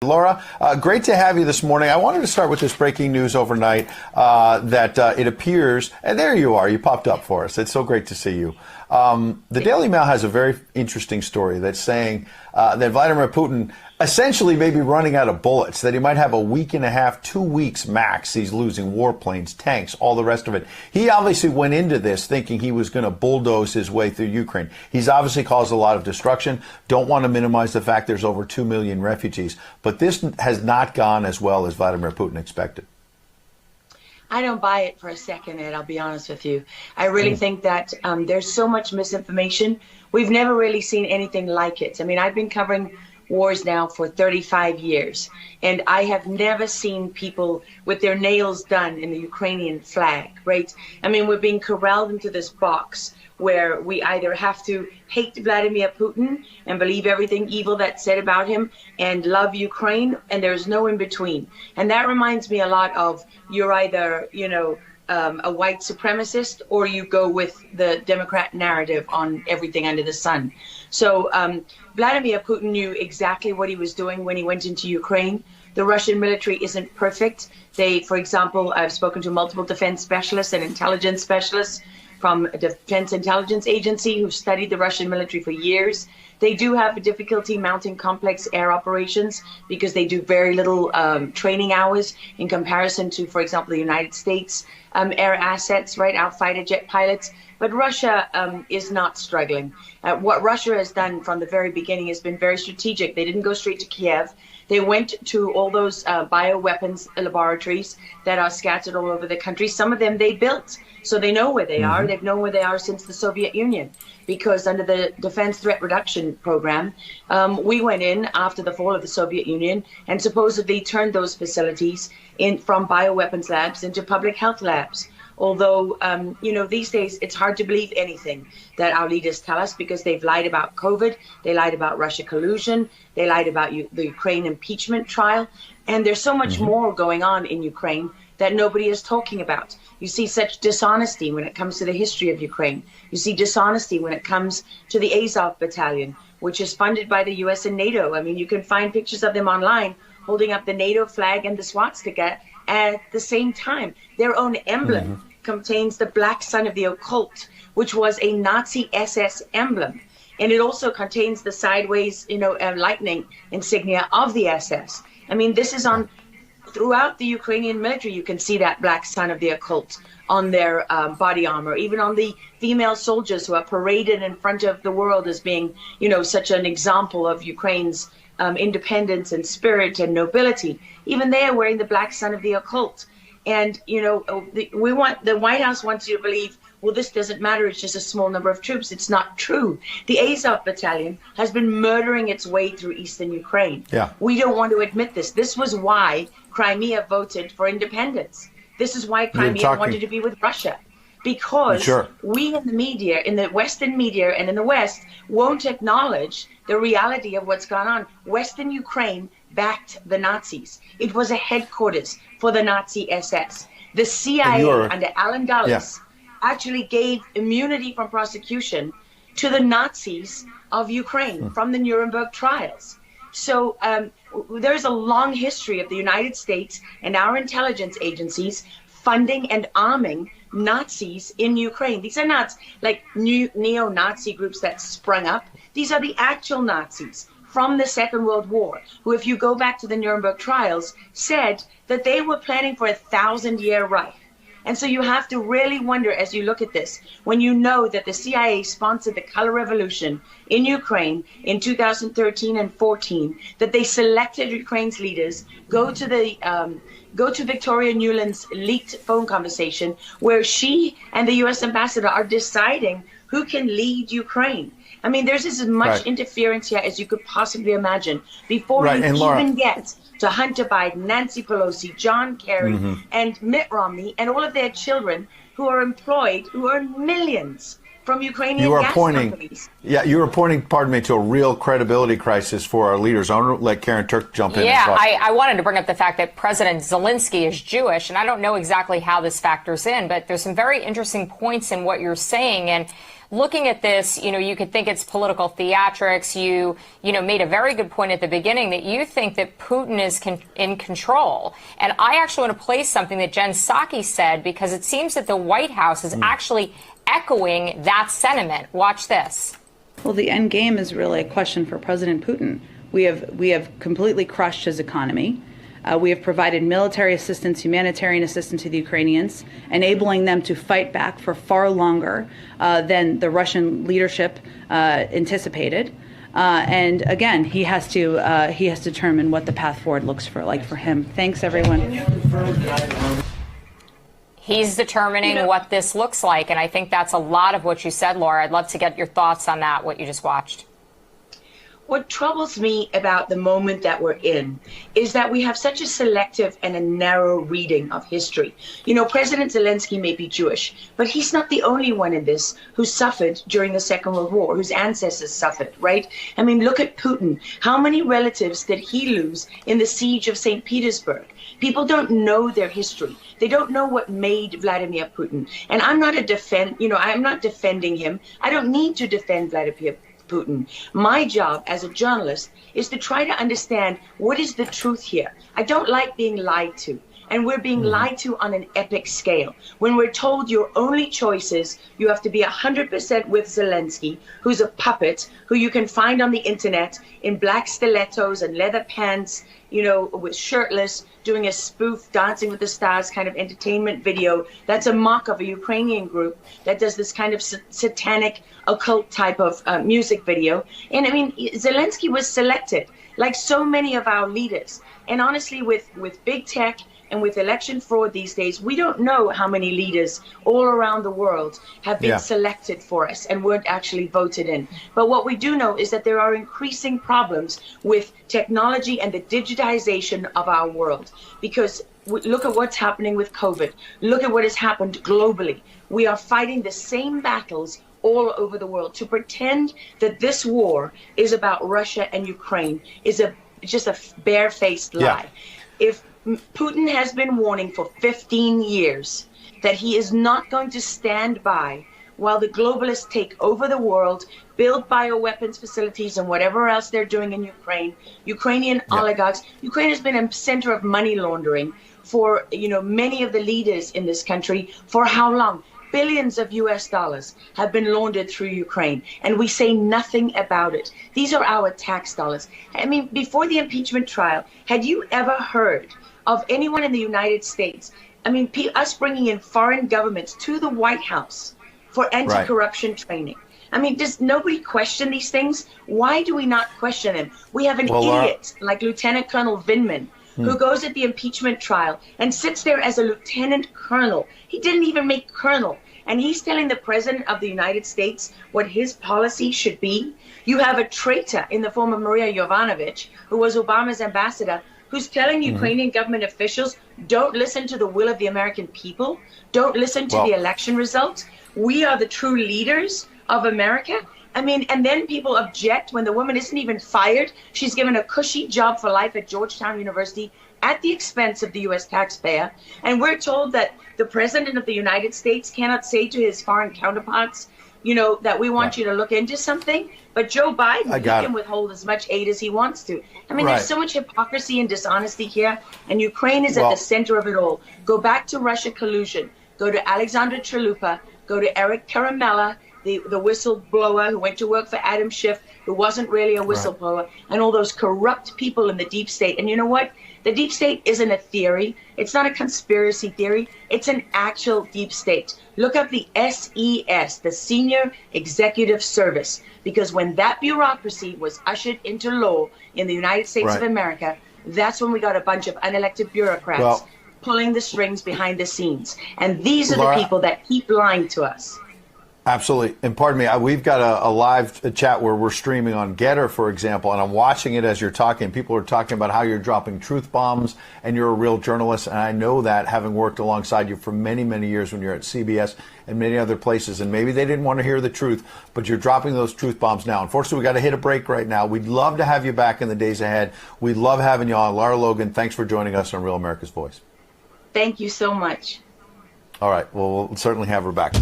Laura, great to have you this morning. I wanted to start with this breaking news overnight that it appears, and there you are, you popped up for us. It's so great to see you. The Daily Mail has a very interesting story that's saying that Vladimir Putin essentially may be running out of bullets, that he might have a week and a half, 2 weeks max. He's losing warplanes, tanks, all the rest of it. He obviously went into this thinking he was going to bulldoze his way through Ukraine. He's obviously caused a lot of destruction. Don't want to minimize the fact there's over 2 million refugees. But this has not gone as well as Vladimir Putin expected. I don't buy it for a second, Ed, I'll be honest with you. I really think that there's so much misinformation. We've never really seen anything like it. I mean, I've been covering wars now for 35 years, and I have never seen people with their nails done in the Ukrainian flag, right? I mean, we're being corralled into this box where we either have to hate Vladimir Putin and believe everything evil that's said about him and love Ukraine, and there's no in between. And that reminds me a lot of you're either, a white supremacist, or you go with the Democrat narrative on everything under the sun. So Vladimir Putin knew exactly what he was doing when he went into Ukraine. The Russian military isn't perfect. They, for example, I've spoken to multiple defense specialists and intelligence specialists from a Defense Intelligence Agency who've studied the Russian military for years. They do have a difficulty mounting complex air operations because they do very little training hours in comparison to, for example, the United States air assets, right, our fighter jet pilots. But Russia is not struggling. What Russia has done from the very beginning has been very strategic. They didn't go straight to Kiev. They went to all those bioweapons laboratories that are scattered all over the country. Some of them they built, so they know where they are. They've known where they are since the Soviet Union, because under the Defense Threat Reduction Program, we went in after the fall of the Soviet Union and supposedly turned those facilities from bioweapons labs into public health labs. Although, these days it's hard to believe anything that our leaders tell us, because they've lied about COVID, they lied about Russia collusion, they lied about the Ukraine impeachment trial, and there's so much more going on in Ukraine that nobody is talking about. You see such dishonesty when it comes to the history of Ukraine. You see dishonesty when it comes to the Azov Battalion, which is funded by the US and NATO. I mean, you can find pictures of them online holding up the NATO flag and the swastika at the same time. Their own emblem contains the black sun of the occult, which was a Nazi SS emblem. And it also contains the sideways, lightning insignia of the SS. I mean, this is on throughout the Ukrainian military. You can see that black sun of the occult on their body armor, even on the female soldiers who are paraded in front of the world as being, such an example of Ukraine's independence and spirit and nobility. Even they are wearing the black sun of the occult. And, the White House wants you to believe, well, this doesn't matter, it's just a small number of troops. It's not true. The Azov Battalion has been murdering its way through eastern Ukraine. Yeah. We don't want to admit this. This was why Crimea voted for independence. This is why Crimea wanted to be with Russia. Because we in the media, in the Western media and in the West, won't acknowledge the reality of what's gone on. Western Ukraine backed the Nazis. It was a headquarters for the Nazi SS. The CIA under Alan Dulles actually gave immunity from prosecution to the Nazis of Ukraine from the Nuremberg trials. So there's a long history of the United States and our intelligence agencies funding and arming Nazis in Ukraine. These are not like new neo-Nazi groups that sprung up. These are the actual Nazis from the Second World War, who, if you go back to the Nuremberg trials, said that they were planning for a 1,000-year Reich. And so you have to really wonder, as you look at this, when you know that the CIA sponsored the Color Revolution in Ukraine in 2013 and 14, that they selected Ukraine's leaders, go to Victoria Nuland's leaked phone conversation where she and the U.S. ambassador are deciding who can lead Ukraine. I mean, there's as much interference here as you could possibly imagine before you even get to Hunter Biden, Nancy Pelosi, John Kerry, and Mitt Romney, and all of their children who are employed, who earn millions from Ukrainian gas companies. Yeah, you were pointing, pardon me, to a real credibility crisis for our leaders. I want to let Karen Turk jump in. Yeah, I wanted to bring up the fact that President Zelensky is Jewish, and I don't know exactly how this factors in, but there's some very interesting points in what you're saying. And looking at this, you could think it's political theatrics. You made a very good point at the beginning that you think that Putin is in control. And I actually want to play something that Jen Psaki said, because it seems that the White House is actually echoing that sentiment. Watch this. Well, the end game is really a question for President Putin. We have completely crushed his economy. We have provided military assistance, humanitarian assistance to the Ukrainians, enabling them to fight back for far longer than the Russian leadership anticipated. And again, he has to determine what the path forward looks like for him. Thanks, everyone. He's determining what this looks like, and I think that's a lot of what you said, Laura. I'd love to get your thoughts on that, what you just watched. What troubles me about the moment that we're in is that we have such a selective and a narrow reading of history. President Zelensky may be Jewish, but he's not the only one in this who suffered during the Second World War, whose ancestors suffered, right? I mean, look at Putin. How many relatives did he lose in the siege of St. Petersburg? People don't know their history. They don't know what made Vladimir Putin. And I'm not I'm not defending him. I don't need to defend Vladimir Putin. My job as a journalist is to try to understand what is the truth here. I don't like being lied to. And we're being lied to on an epic scale. When we're told your only choice is you have to be 100% with Zelensky, who's a puppet, who you can find on the internet in black stilettos and leather pants, with shirtless, doing a spoof Dancing with the Stars kind of entertainment video. That's a mock of a Ukrainian group that does this kind of satanic occult type of music video. And I mean, Zelensky was selected like so many of our leaders. And honestly, with big tech and with election fraud these days, we don't know how many leaders all around the world have been selected for us and weren't actually voted in. But what we do know is that there are increasing problems with technology and the digitization of our world. Because look at what's happening with COVID. Look at what has happened globally. We are fighting the same battles all over the world. To pretend that this war is about Russia and Ukraine is just a barefaced lie. If Putin has been warning for 15 years that he is not going to stand by while the globalists take over the world, build bioweapons facilities and whatever else they're doing in Ukraine, Ukrainian oligarchs. Ukraine has been a center of money laundering for many of the leaders in this country. For how long? Billions of US dollars have been laundered through Ukraine, and we say nothing about it. These are our tax dollars. I mean, before the impeachment trial, had you ever heard of anyone in the United States, I mean, us bringing in foreign governments to the White House for anti-corruption training? I mean, does nobody question these things? Why do we not question them? We have an idiot like Lieutenant Colonel Vindman, who goes at the impeachment trial and sits there as a lieutenant colonel. He didn't even make colonel. And he's telling the president of the United States what his policy should be. You have a traitor in the form of Maria Yovanovitch, who was Obama's ambassador, who's telling Ukrainian government officials, don't listen to the will of the American people. Don't listen to the election results. We are the true leaders of America. I mean, and then people object when the woman isn't even fired. She's given a cushy job for life at Georgetown University at the expense of the U.S. taxpayer. And we're told that the president of the United States cannot say to his foreign counterparts, that we want you to look into something. But Joe Biden, he can withhold as much aid as he wants to. I mean, there's so much hypocrisy and dishonesty here. And Ukraine is at the center of it all. Go back to Russia collusion. Go to Alexandra Chalupa. Go to Eric Karamella, the whistleblower who went to work for Adam Schiff, who wasn't really a whistleblower, and all those corrupt people in the deep state. And you know what? The deep state isn't a theory. It's not a conspiracy theory. It's an actual deep state. Look up the SES, the Senior Executive Service, because when that bureaucracy was ushered into law in the United States of America, that's when we got a bunch of unelected bureaucrats pulling the strings behind the scenes. And these are the people that keep lying to us. Absolutely. And pardon me, we've got a live chat where we're streaming on Getter, for example, and I'm watching it as you're talking. People are talking about how you're dropping truth bombs and you're a real journalist. And I know that, having worked alongside you for many, many years when you're at CBS and many other places. And maybe they didn't want to hear the truth, but you're dropping those truth bombs now. Unfortunately, we got to hit a break right now. We'd love to have you back in the days ahead. We love having you on. Lora Lougъn, thanks for joining us on Real America's Voice. Thank you so much. All right. Well, we'll certainly have her back.